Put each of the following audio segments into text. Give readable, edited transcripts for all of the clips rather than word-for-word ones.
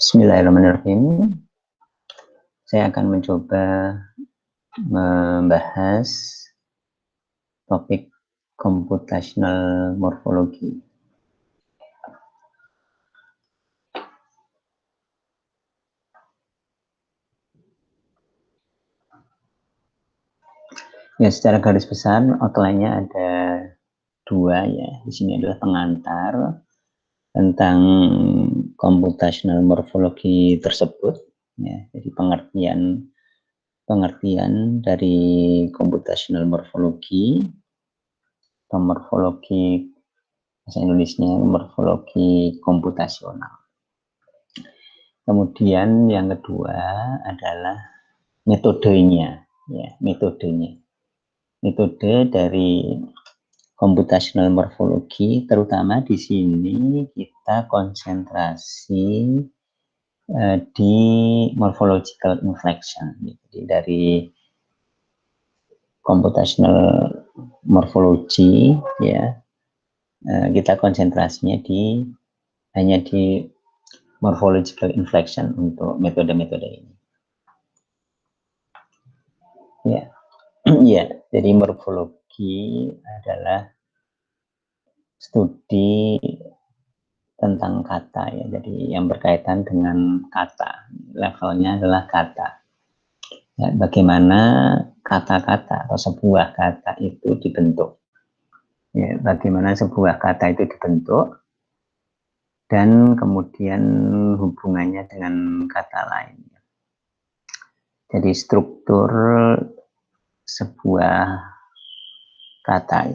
Bismillahirrahmanirrahim. Saya akan mencoba membahas topik computational morphology. Ya, secara garis besar outline-nya ada dua ya. Di sini adalah pengantar tentang computational morphology tersebut. Ya, jadi pengertian dari computational morphology atau morfologi bahasa Indonesia morfologi komputasional. Kemudian yang kedua adalah metodenya, ya, metode dari computational morphology, terutama di sini kita konsentrasi di morphological inflection. Jadi dari computational morphology, ya, kita konsentrasinya hanya di morphological inflection untuk metode-metode ini. Ya, ya. Jadi morfologi adalah studi tentang kata ya. Jadi yang berkaitan dengan kata, levelnya adalah kata. Ya, bagaimana kata-kata atau sebuah kata itu dibentuk. Ya, bagaimana sebuah kata itu dibentuk dan kemudian hubungannya dengan kata lain. Jadi struktur sebuah kata.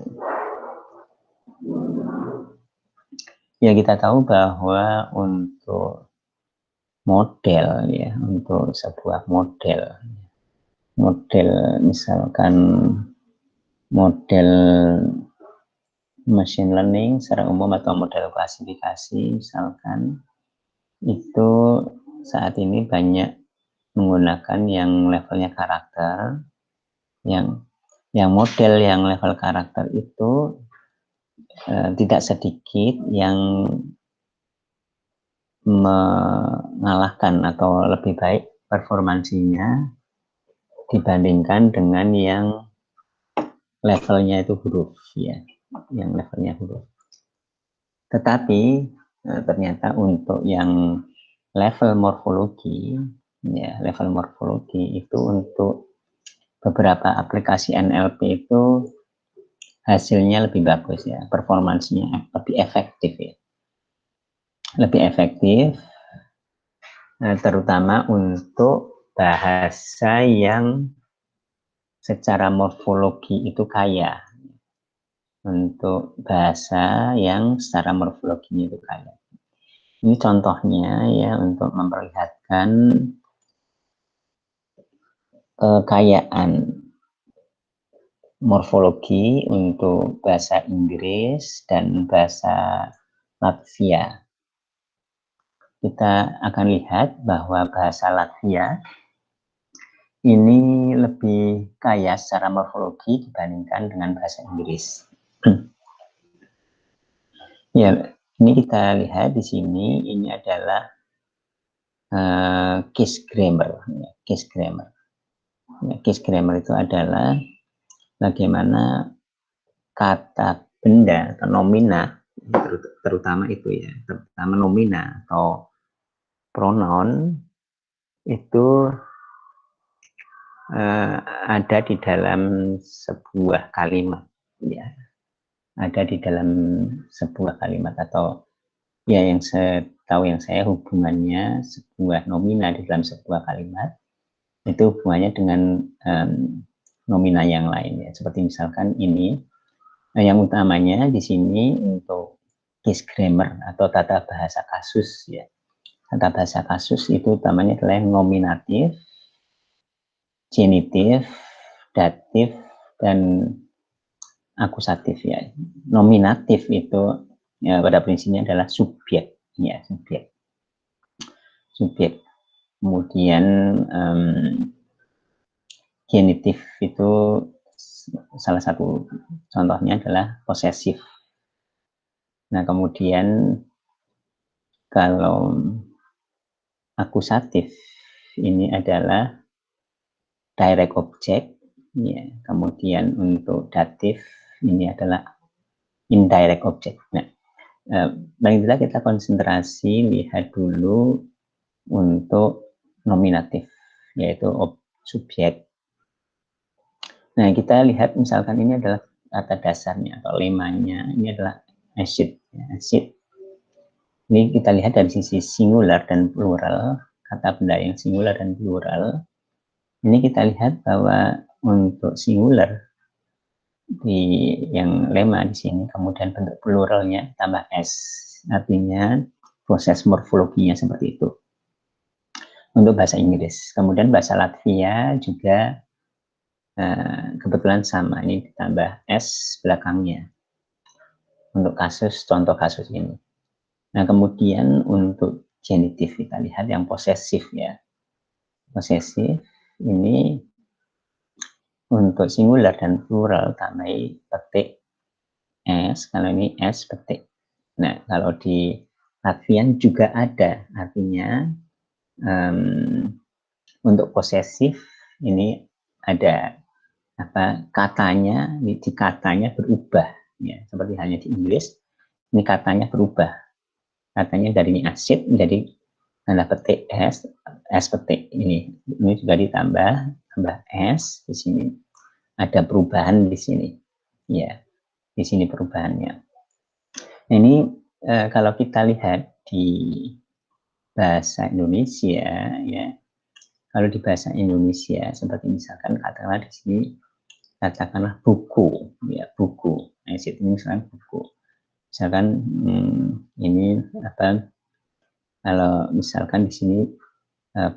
Ya, kita tahu bahwa untuk model ya, untuk sebuah model misalkan model machine learning secara umum atau model klasifikasi misalkan, itu saat ini banyak menggunakan yang levelnya karakter, yang model yang level karakter itu tidak sedikit yang mengalahkan atau lebih baik performansinya dibandingkan dengan yang levelnya itu huruf ya, yang levelnya huruf. Tetapi ternyata untuk yang level morfologi ya, level morfologi itu untuk beberapa aplikasi NLP itu hasilnya lebih bagus ya, performansinya lebih efektif ya. Lebih efektif terutama untuk bahasa yang secara morfologi itu kaya. Untuk bahasa yang secara morfologinya itu kaya. Ini contohnya ya untuk memperlihatkan kekayaan morfologi untuk bahasa Inggris dan bahasa Latvia. Kita akan lihat bahwa bahasa Latvia ini lebih kaya secara morfologi dibandingkan dengan bahasa Inggris. Ya, ini kita lihat di sini, ini adalah case grammar. Case grammar. Case grammar itu adalah bagaimana kata benda atau nomina, terutama itu ya, terutama nomina atau pronoun itu ada di dalam sebuah kalimat ya, ada di dalam sebuah kalimat atau ya yang saya hubungannya sebuah nomina di dalam sebuah kalimat itu hubungannya dengan nomina yang lain ya, seperti misalkan ini yang utamanya di sini untuk case grammar atau tata bahasa kasus ya. Tata bahasa kasus itu utamanya adalah nominatif, genitif, datif, dan akusatif ya. Nominatif itu ya, pada prinsipnya adalah subjek ya, subjek. Kemudian genitif itu salah satu contohnya adalah posesif. Nah, kemudian kalau akusatif ini adalah direct object, ya. Kemudian untuk datif ini adalah indirect object. Nah, paling tidak kita konsentrasi lihat dulu untuk nominatif, yaitu subjek. Nah, kita lihat misalkan ini adalah kata dasarnya atau lemanya, ini adalah acid. Acid. Ini kita lihat dari sisi singular dan plural, kata benda yang singular dan plural. Ini kita lihat bahwa untuk singular di yang lema di sini, kemudian bentuk pluralnya tambah s, artinya proses morfologinya seperti itu. Untuk bahasa Inggris, kemudian bahasa Latvia juga kebetulan sama, ini ditambah s belakangnya untuk contoh kasus ini. Nah, kemudian untuk genitif kita lihat yang posesif, ya. Posesif ini untuk singular dan plural tambahi petik s, kalau ini s petik. Nah, kalau di Latvian juga ada, artinya untuk posesif ini ada katanya, di katanya berubah, ya, seperti halnya di Inggris, ini katanya berubah. Katanya dari ini acid menjadi tanda petik s petik ini juga tambah s di sini. Ada perubahan di sini, ya, di sini perubahannya. Nah, ini kalau kita lihat di bahasa Indonesia, ya, kalau di bahasa Indonesia seperti misalkan katakanlah di sini katakanlah buku, ya, buku. Nah, ini misalkan buku. Misalkan ini kalau misalkan di sini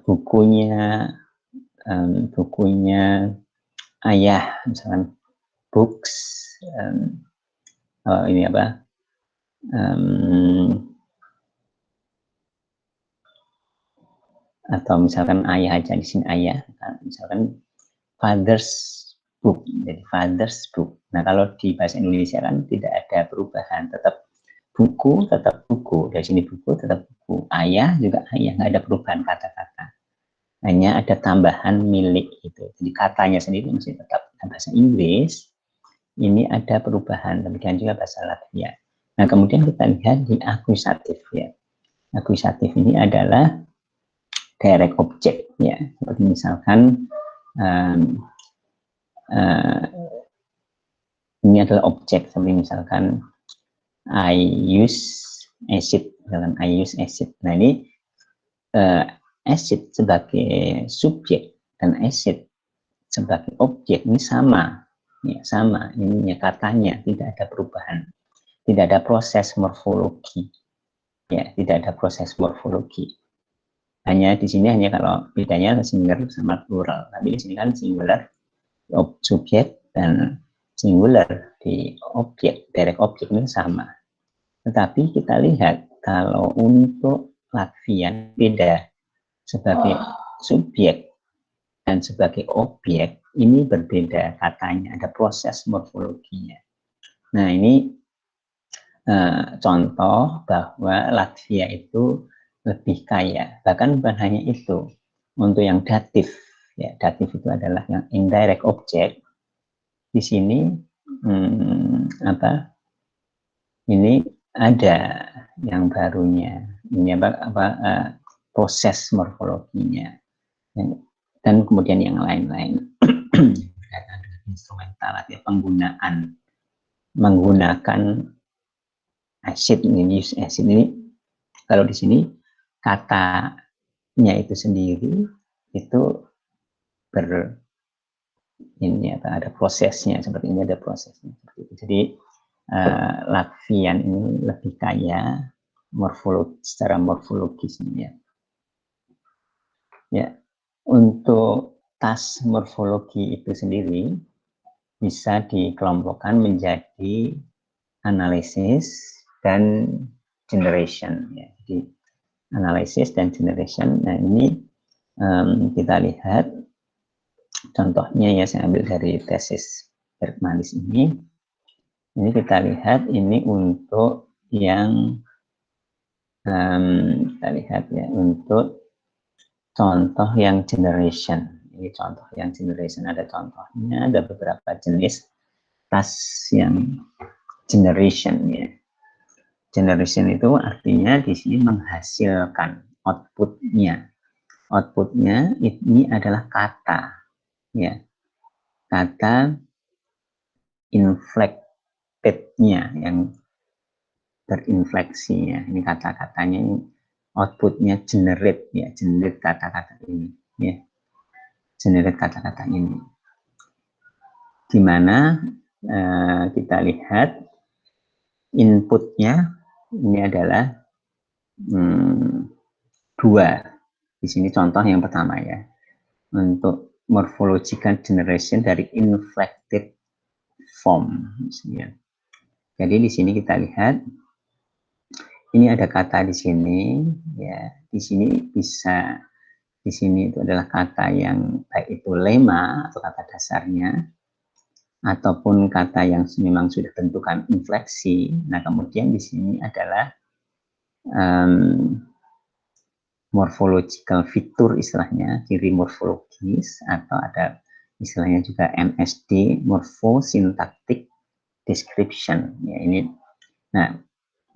bukunya ayah, misalkan books, ini atau misalkan ayah aja di sini ayah, misalkan father's book, jadi father's book. Nah, kalau di bahasa Indonesia kan tidak ada perubahan, tetap buku, tetap buku. Dari sini buku, tetap buku. Ayah juga ayah, nggak ada perubahan kata-kata. Hanya ada tambahan milik itu. Jadi katanya sendiri masih tetap. Bahasa Inggris ini ada perubahan, demikian juga bahasa Latvia. Nah, kemudian kita lihat di akusatif, ya. Akusatif ini adalah direct object, ya. Seperti misalkan ini adalah objek, seperti misalkan I use acid, misalkan I use acid. Nah, ini acid sebagai subjek dan acid sebagai objek ini sama, ya, sama. Ini katanya tidak ada perubahan, tidak ada proses morfologi, ya, tidak ada proses morfologi. Hanya di sini hanya kalau bedanya singular sama plural. Tapi di sini kan singular subjek dan singular di objek, direct objek ini sama. Tetapi kita lihat kalau untuk Latvian beda, sebagai subjek dan sebagai objek ini berbeda katanya, ada proses morfologinya. Nah, ini contoh bahwa Latvia itu lebih kaya. Bahkan bukan hanya itu, untuk yang datif, ya, datif itu adalah yang indirect object. Di sini ini ada yang barunya, ini proses morfologinya, dan kemudian yang lain-lain. Instrumental, ya, menggunakan acid ini, use acid ini. Kalau di sini katanya itu sendiri itu ada prosesnya, seperti ini ada prosesnya. Jadi Latvian ini lebih kaya secara morfologisnya. Ya, untuk tas morfologi itu sendiri bisa dikelompokkan menjadi analisis dan generation, ya. Jadi analisis dan generation. Nah, ini kita lihat contohnya, ya, saya ambil dari tesis Bergmanis ini. Ini kita lihat ini untuk yang kita lihat, ya, untuk contoh yang generation. Ini contoh yang generation, ada contohnya, ada beberapa jenis task yang generation ya. Generation itu artinya di sini menghasilkan outputnya. Outputnya ini adalah kata ya, kata inflected-nya yang berinfleksi ya. Ini kata-katanya, outputnya generate ya, generate kata-kata ini ya, generate kata-kata ini. Dimana kita lihat inputnya ini adalah dua. Di sini contoh yang pertama ya, untuk morphological generation dari inflected form. Ya. Jadi di sini kita lihat ini ada kata di sini ya. Di sini bisa, di sini itu adalah kata yang baik itu lema atau kata dasarnya, ataupun kata yang memang sudah bentukan infleksi. Nah, kemudian di sini adalah morphological fitur istilahnya, ciri morfologis, atau ada istilahnya juga MSD, morphosyntactic description. Ya, ini. Nah,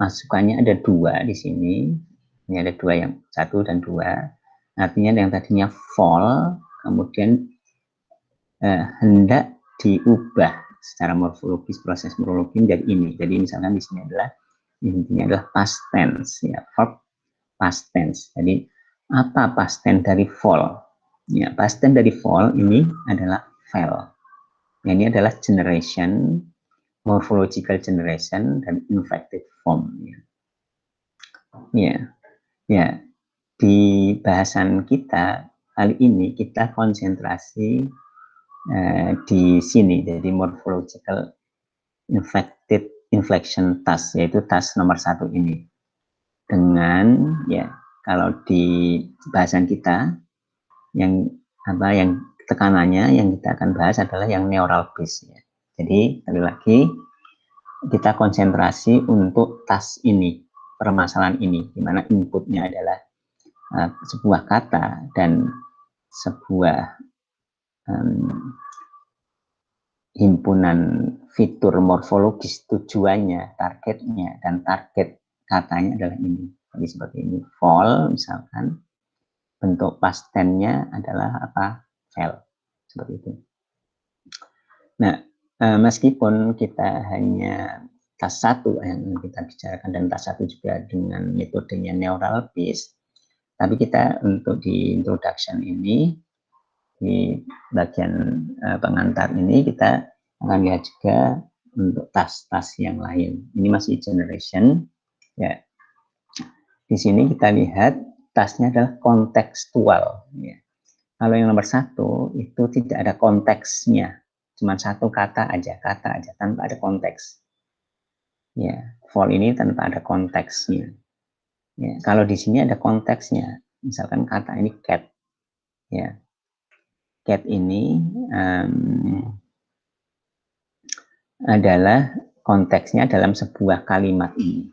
masukannya ada dua di sini. Ini ada dua, yang satu dan dua. Artinya yang tadinya fall, kemudian hendak diubah secara morfologis, proses morfologi menjadi ini. Jadi misalkan di sini adalah intinya adalah past tense ya, verb past tense. Jadi apa past tense dari fall? Ya, past tense dari fall ini adalah fell. Ya, ini adalah generation, morphological generation dan inflected form. Ya, ya. Di bahasan kita kali ini kita konsentrasi di sini, jadi morphological inflection task, yaitu task nomor 1 ini. Dengan ya, kalau di bahasan kita yang tekanannya yang kita akan bahas adalah yang neural base ya. Jadi sekali lagi kita konsentrasi untuk task ini, permasalahan ini, di mana inputnya adalah sebuah kata dan sebuah himpunan fitur morfologis, tujuannya, targetnya, dan target katanya adalah ini. Jadi seperti ini, fall misalkan, bentuk past tense-nya adalah apa? Fell, seperti itu. Nah, meskipun kita hanya task 1 yang kita bicarakan, dan task 1 juga dengan metodenya neural base, tapi kita untuk di introduction ini, di bagian pengantar ini, kita akan lihat juga untuk task-task yang lain. Ini masih generation ya. Di sini kita lihat tasknya adalah kontekstual ya. Kalau yang nomor 1 itu tidak ada konteksnya, cuma satu kata aja tanpa ada konteks ya. Fall ini tanpa ada konteksnya ya. Kalau di sini ada konteksnya, misalkan kata ini cat ya. Cat ini adalah konteksnya dalam sebuah kalimat ini.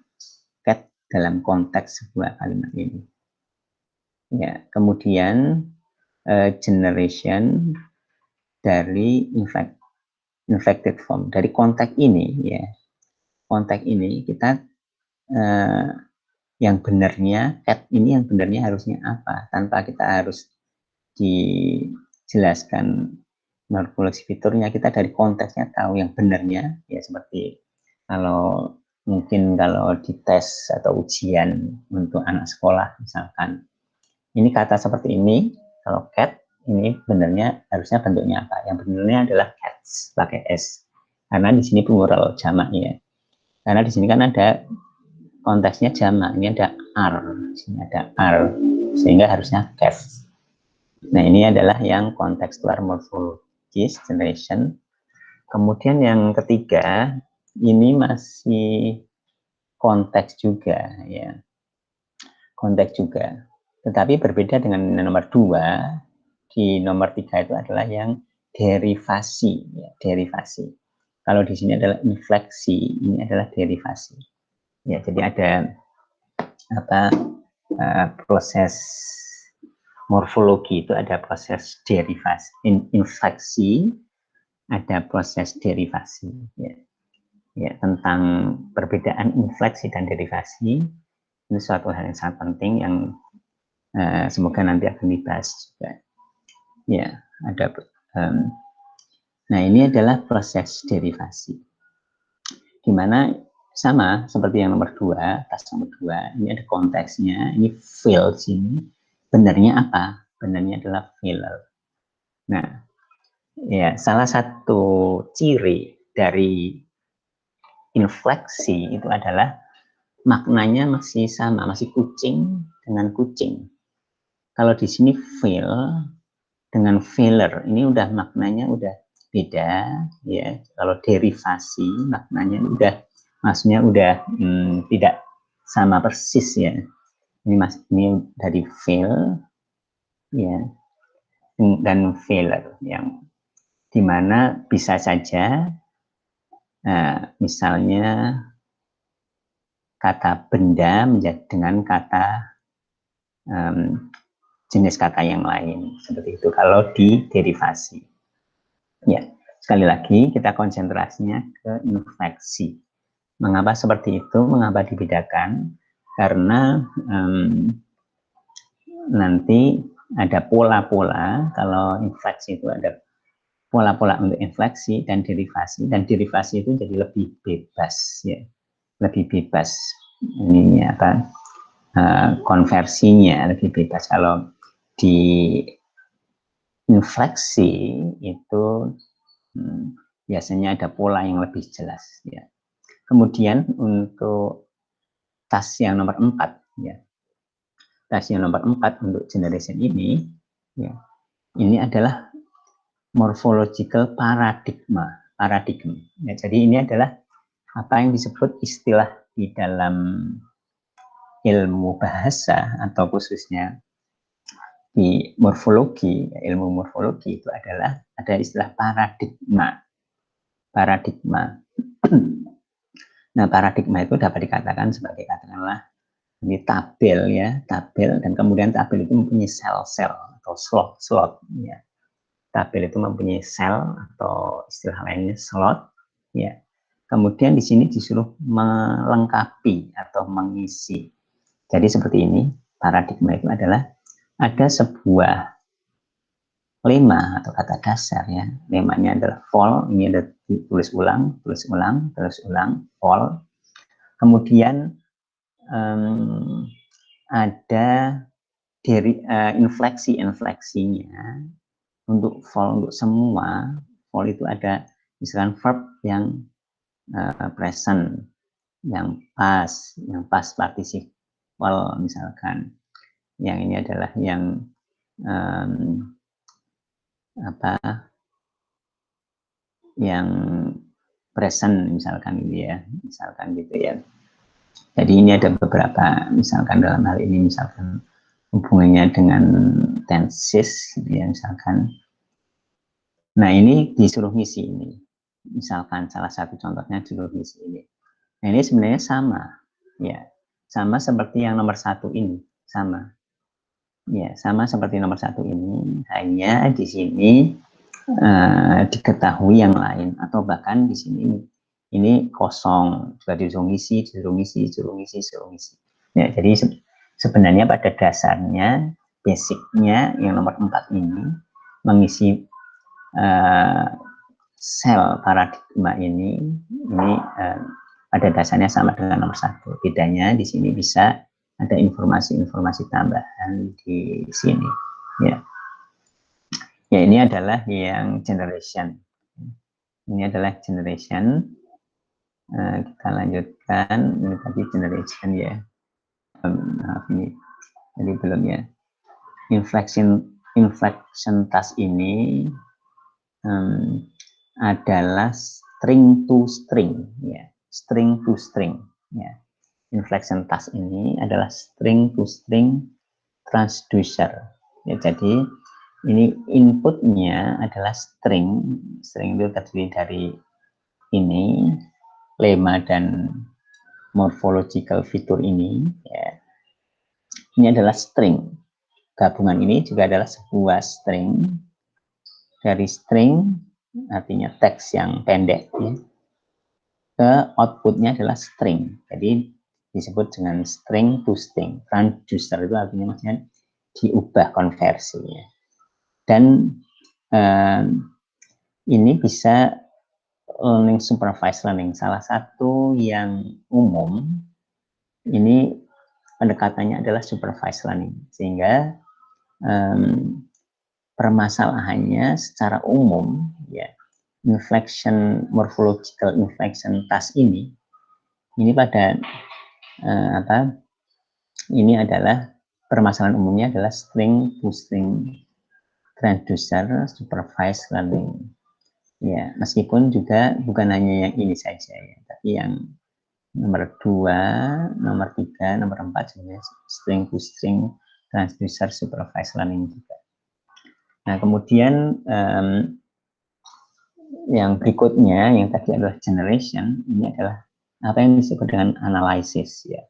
Cat dalam konteks sebuah kalimat ini. Ya, kemudian generation dari inflected form. Dari konteks ini ya. Konteks ini kita yang benarnya, cat ini yang benarnya harusnya apa? Tanpa kita harus dijelaskan morfologi fiturnya, kita dari konteksnya tahu yang benarnya ya. Seperti kalau mungkin kalau di tes atau ujian untuk anak sekolah misalkan, ini kata seperti ini, kalau cat ini benarnya harusnya bentuknya apa? Yang benarnya adalah cats pakai s, karena di sini plural jamak ya. Karena di sini kan ada konteksnya jamak, ini ada r, di sini ada r, sehingga harusnya cats. Nah, ini adalah yang kontekstual morfologis generation. Kemudian yang ketiga, ini masih konteks juga ya. Konteks juga. Tetapi berbeda dengan nomor 2. Di nomor 3 itu adalah yang derivasi ya, derivasi. Kalau di sini adalah infleksi, ini adalah derivasi. Ya, jadi ada proses morfologi itu ada proses derivasi, infleksi, ada proses derivasi. Ya, tentang perbedaan infleksi dan derivasi ini suatu hal yang sangat penting yang semoga nanti akan dibahas juga. Ya, ada. Nah, ini adalah proses derivasi, di mana sama seperti yang nomor 2, tas nomor 2, ini ada konteksnya, ini field sini. Benarnya apa? Benarnya adalah filler. Nah, ya salah satu ciri dari infleksi itu adalah maknanya masih sama, masih kucing dengan kucing. Kalau di sini fill dengan filler, ini udah maknanya udah beda, ya. Kalau derivasi maknanya udah, maksudnya udah tidak sama persis, ya. Ini dari fill, ya, dan filler, yang dimana bisa saja misalnya kata benda menjadi dengan kata jenis kata yang lain, seperti itu kalau di derivasi. Ya, sekali lagi kita konsentrasinya ke infleksi. Mengapa seperti itu? Mengapa dibedakan? Karena nanti ada pola-pola. Kalau infleksi itu ada pola-pola untuk infleksi dan derivasi itu jadi lebih bebas, ya, lebih bebas ininya apa, konversinya lebih bebas. Kalau di infleksi itu biasanya ada pola yang lebih jelas, ya. Kemudian untuk tas yang nomor 4, ya, tas yang nomor 4 untuk generation ini, ya, ini adalah morphological paradigma. Ya, jadi ini adalah apa yang disebut istilah di dalam ilmu bahasa atau khususnya di morfologi, ilmu morfologi itu adalah ada istilah paradigma. Nah, paradigma itu dapat dikatakan sebagai, katakanlah ini tabel, ya, tabel, dan kemudian tabel itu mempunyai sel-sel atau slot, ya. Tabel itu mempunyai sel atau istilah lainnya slot, ya. Kemudian di sini disuruh melengkapi atau mengisi. Jadi seperti ini, paradigma itu adalah ada sebuah lema atau kata dasar, ya. Lemanya adalah for, ini ada tulis ulang, for. Kemudian ada dari infleksinya untuk for, untuk semua for itu ada misalkan verb yang present, yang past participle, misalkan yang ini adalah yang yang present, misalkan gitu, ya, misalkan gitu, ya. Jadi ini ada beberapa, misalkan dalam hal ini misalkan hubungannya dengan tenses, ya, misalkan. Nah, ini disuruh ngisi ini. Misalkan salah satu contohnya disuruh ngisi ini. Nah, ini sebenarnya sama, ya, sama seperti yang nomor 1 ini, sama. Ya, sama seperti nomor 1 ini, hanya di sini diketahui yang lain, atau bahkan di sini ini kosong, juga disuruh ngisi. Ya, jadi sebenarnya pada dasarnya, basicnya yang nomor 4 ini mengisi sel paradigma ini pada dasarnya sama dengan nomor 1. Bedanya di sini bisa ada informasi-informasi tambahan di sini, ya. Ya, ini adalah yang generation. Ini adalah generation. Kita lanjutkan. Ini tadi generation, ya. Maaf, ini jadi belum, ya. Inflection task ini adalah string to string, ya. String to string, ya. Inflection task ini adalah string to string transducer, ya. Jadi ini inputnya adalah string itu terdiri dari ini, lema dan morphological fitur ini, ya. Ini adalah string. gabungan ini juga adalah sebuah string. Dari string artinya teks yang pendek ya, ke outputnya adalah string. Jadi disebut dengan string to string. Transducer itu artinya maksudnya diubah konversinya. Dan ini bisa learning supervised learning. Salah satu yang umum ini pendekatannya adalah supervised learning, sehingga permasalahannya secara umum ya, inflection morphological inflection task ini pada ini adalah permasalahan umumnya adalah string to string transducer supervised learning. Ya, meskipun juga bukan hanya yang ini saja ya, tapi yang nomor 2, nomor 3, nomor 4 sebenarnya string to string transducer supervised learning juga. Nah, kemudian yang berikutnya yang tadi adalah generation, ini adalah apa yang disebut dengan analysis ya.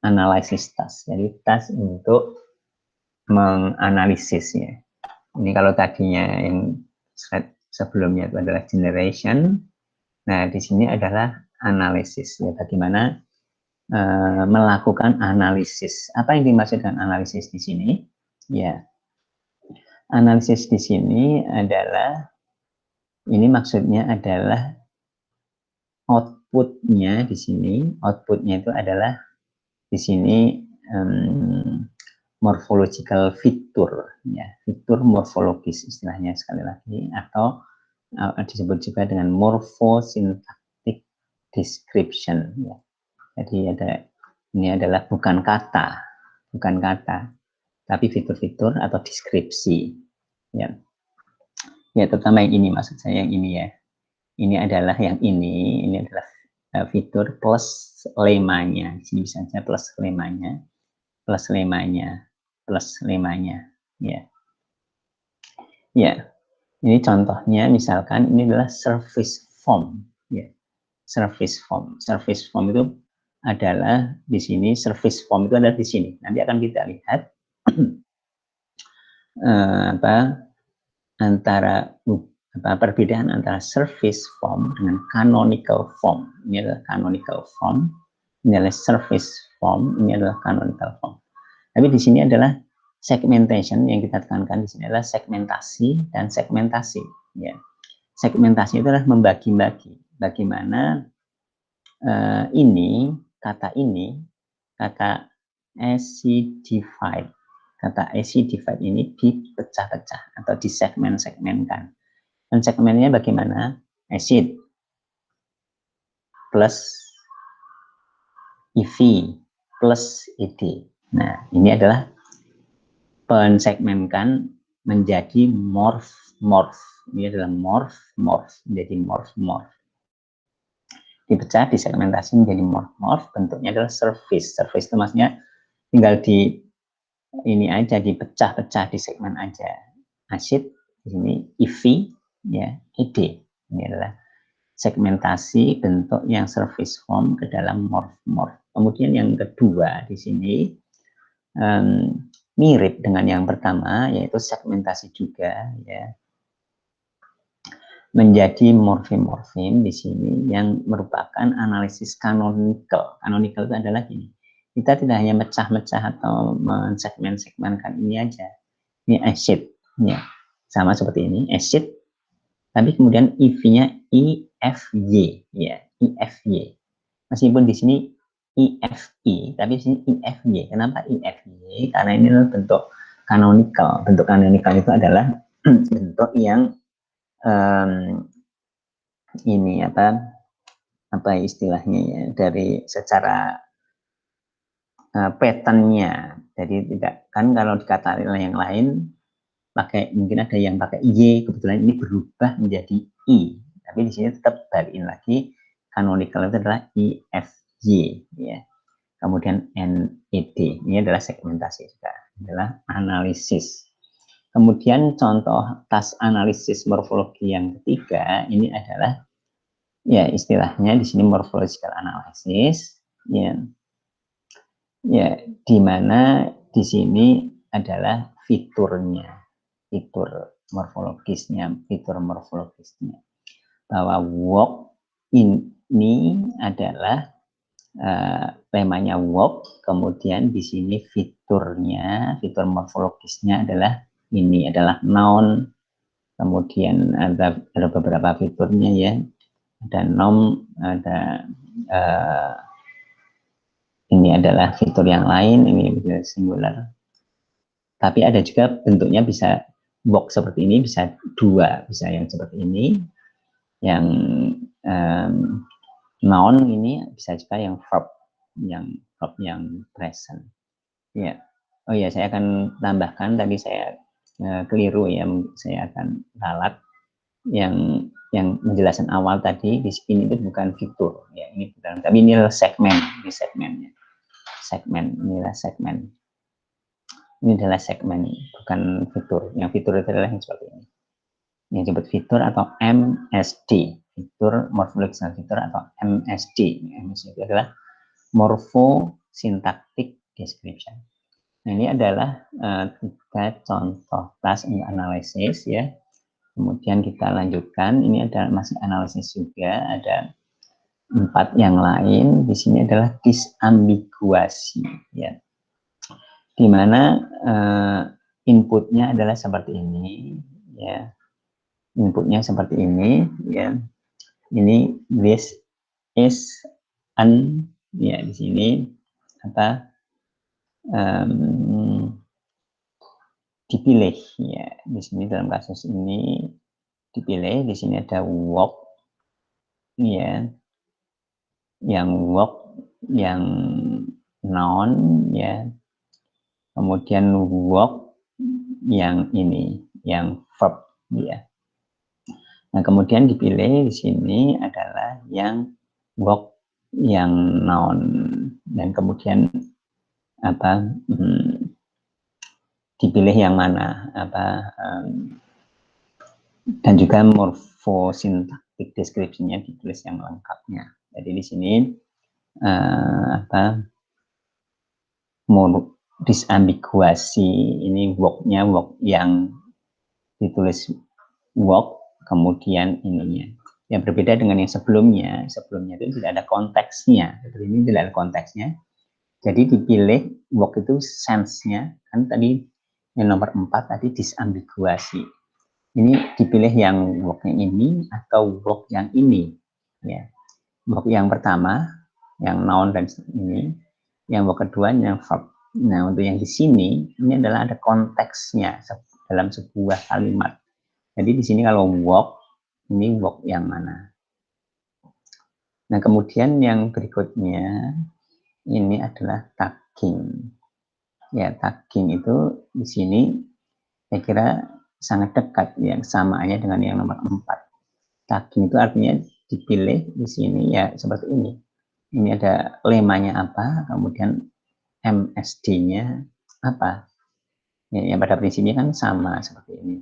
Analysis task. Jadi task untuk menganalisis ya. Ini kalau tadinya yang slide sebelumnya itu adalah generation. Nah, di sini adalah analisis ya, bagaimana melakukan analisis. Apa yang dimaksud dengan analisis di sini? Ya, analisis di sini adalah ini maksudnya adalah outputnya di sini. Outputnya itu adalah di sini morphological fitur ya, fitur morfologis istilahnya sekali lagi, atau disebut juga dengan morphosyntactic description ya. Jadi ini adalah bukan kata tapi fitur-fitur atau deskripsi ya. Ya, terutama yang ini maksud saya, yang ini ya. Ini adalah yang ini adalah fitur plus lemanya. Di sini bisa saja plus lemanya ya. Ya, ini contohnya misalkan ini adalah service form ya. Service form itu adalah di sini, service form itu ada di sini. Nanti akan kita lihat perbedaan antara service form dengan canonical form. Ini adalah canonical form, ini adalah service form, ini adalah canonical form. Tapi di sini adalah segmentation, yang kita tekankan di sini adalah segmentasi dan segmentasi. Ya. Segmentasi itu adalah membagi-bagi. Bagaimana kata acidify. Kata acidify ini dipecah-pecah atau disegmen-segmenkan. Dan segmennya bagaimana? Acid plus EV plus ED. Nah, ini adalah pensegmenkan menjadi morph. Ini adalah morph menjadi morph. Dipecah, disegmentasi menjadi morph. Bentuknya adalah service. Service itu maksudnya tinggal di ini aja, dipecah-pecah di segmen aja. Acid di sini EV ya, ED. Ini adalah segmentasi bentuk yang service form ke dalam morph. Kemudian yang kedua di sini mirip dengan yang pertama, yaitu segmentasi juga ya, menjadi morfem di sini yang merupakan analisis canonical. Canonical itu adalah gini, kita tidak hanya mecah-mecah atau mensegmen-segmenkan ini aja. Ini acid ya, sama seperti ini acid, tapi kemudian EV-nya IFY ya, IFY. Meskipun di sini IFI, tapi di sini IFY. Kenapa IFY? Karena ini adalah bentuk canonical. Bentuk canonical itu adalah bentuk yang ini apa istilahnya ya, dari secara patternnya. Jadi tidak, kan kalau dikata yang lain pakai, mungkin ada yang pakai Y, kebetulan ini berubah menjadi I, tapi di sini tetap balikin lagi, canonical itu adalah IFY ya. Kemudian NED, ini adalah segmentasi juga, adalah analisis. Kemudian contoh task analisis morfologi yang ketiga ini adalah ya istilahnya di sini morphological analysis ya. Ya, di mana di sini adalah fiturnya, fitur morfologisnya, bahwa walk ini adalah lemanya walk, kemudian di sini fiturnya, fitur morfologisnya adalah ini adalah noun, kemudian ada beberapa fiturnya ya, ada nom, ada ini adalah fitur yang lain, ini singular. Tapi ada juga bentuknya bisa walk seperti ini, bisa dua, bisa yang seperti ini, yang noun ini bisa juga yang verb yang present. Ya. Oh ya, saya akan tambahkan tadi saya keliru ya, saya akan ralat yang penjelasan awal tadi di sini itu bukan fitur ya, ini bukan, tapi ini adalah segmen, ini segmennya. Inilah segmen. Ini adalah segmen, bukan fitur. Yang fitur itu adalah yang seperti ini. Yang disebut fitur atau MSD, fitur morphological fitur atau MSD. MSD itu adalah morphosyntactic description. Nah, ini adalah 3 contoh task analysis ya. Kemudian kita lanjutkan, ini ada masih analisis juga, ada 4 yang lain. Di sini adalah disambiguasi ya. Di mana inputnya adalah seperti ini ya. Inputnya seperti ini ya. Ini this is an ya, di sini apa dipilih ya. Di sini dalam kasus ini dipilih, di sini ada walk ya. Yang walk yang noun ya. Kemudian walk yang ini, yang verb ya. Nah, kemudian dipilih di sini adalah yang walk yang noun, dan kemudian apa dipilih yang mana dan juga morphosyntactic description-nya ditulis yang lengkapnya. Jadi di sini disambiguasi ini walk yang ditulis walk, kemudian ininya yang berbeda dengan yang sebelumnya itu tidak ada konteksnya, seperti ini tidak ada konteksnya. Jadi dipilih walk itu sense-nya, kan tadi yang nomor 4 tadi disambiguasi. Ini dipilih yang walk-nya ini atau walk yang ini ya. Walk yang pertama yang noun dan ini, yang walk kedua yang verb. Nah, untuk yang di sini ini adalah ada konteksnya dalam sebuah kalimat. Jadi di sini kalau walk, ini walk yang mana? Nah, kemudian yang berikutnya ini adalah tagging. Ya, tagging itu di sini saya kira sangat dekat yang samaannya dengan yang nomor 4. Tagging itu artinya dipilih di sini ya seperti ini. Ini ada lemanya apa, kemudian MSD-nya apa. Ya, yang pada prinsipnya kan sama seperti ini.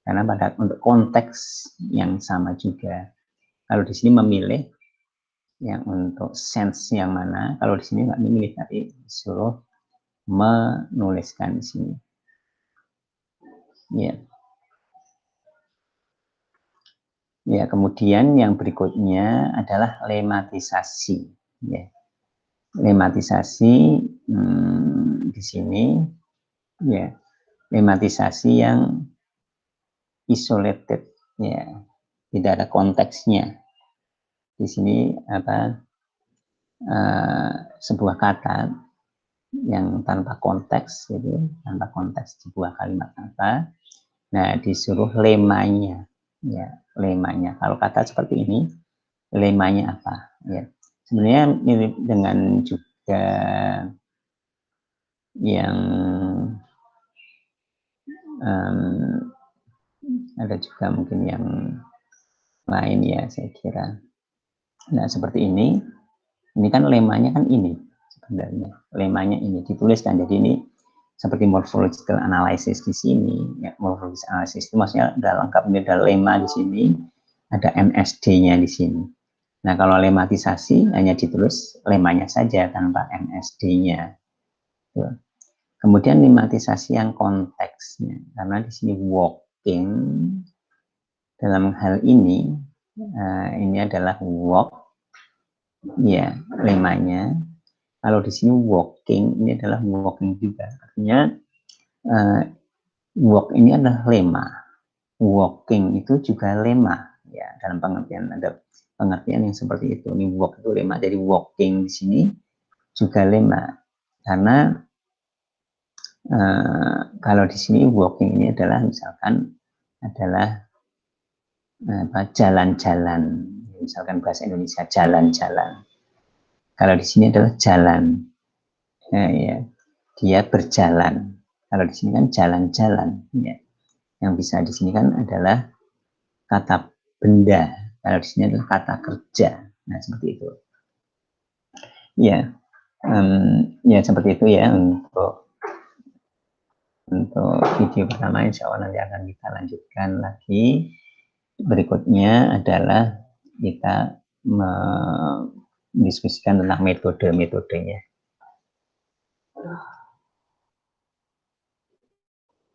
Karena untuk konteks yang sama juga. Kalau di sini memilih yang untuk sense yang mana, kalau di sini nggak memilih, tapi disuruh menuliskan di sini. Ya. Ya, kemudian yang berikutnya adalah lematisasi. Ya. Lematisasi di sini, ya, lematisasi yang isolated, ya, tidak ada konteksnya. Di sini sebuah kata yang tanpa konteks, gitu, tanpa konteks sebuah kalimat apa. Nah, disuruh lemanya, ya, lemanya. Kalau kata seperti ini, lemanya apa? Ya, sebenarnya mirip dengan juga yang ada juga mungkin yang lain ya, saya kira. Nah, seperti ini kan lemanya kan ini sebenarnya, lemanya ini dituliskan. Jadi ini seperti morphological analysis di sini. Ya, morphological analysis itu maksudnya udah lengkap, ini ada lema di sini, ada MSD-nya di sini. Nah, kalau lematisasi hanya ditulis lemanya saja tanpa MSD-nya. Kemudian limatisasi yang konteksnya, karena di sini walking dalam hal ini adalah walk, ya lemanya. Kalau di sini walking ini adalah walking juga, artinya walk ini adalah lema, walking itu juga lema, ya dalam pengertian ada pengertian yang seperti itu. Ini walk itu lema, jadi walking di sini juga lema, karena kalau di sini walking ini adalah misalkan adalah jalan-jalan, misalkan bahasa Indonesia jalan-jalan. Kalau di sini adalah jalan, ya, dia berjalan. Kalau di sini kan jalan-jalan, ya. Yang bisa di sini kan adalah kata benda. Kalau di sini adalah kata kerja. Nah seperti itu. Ya, ya seperti itu ya untuk video pertama. Insya Allah nanti akan kita lanjutkan lagi. Berikutnya adalah kita mendiskusikan tentang metode-metodenya.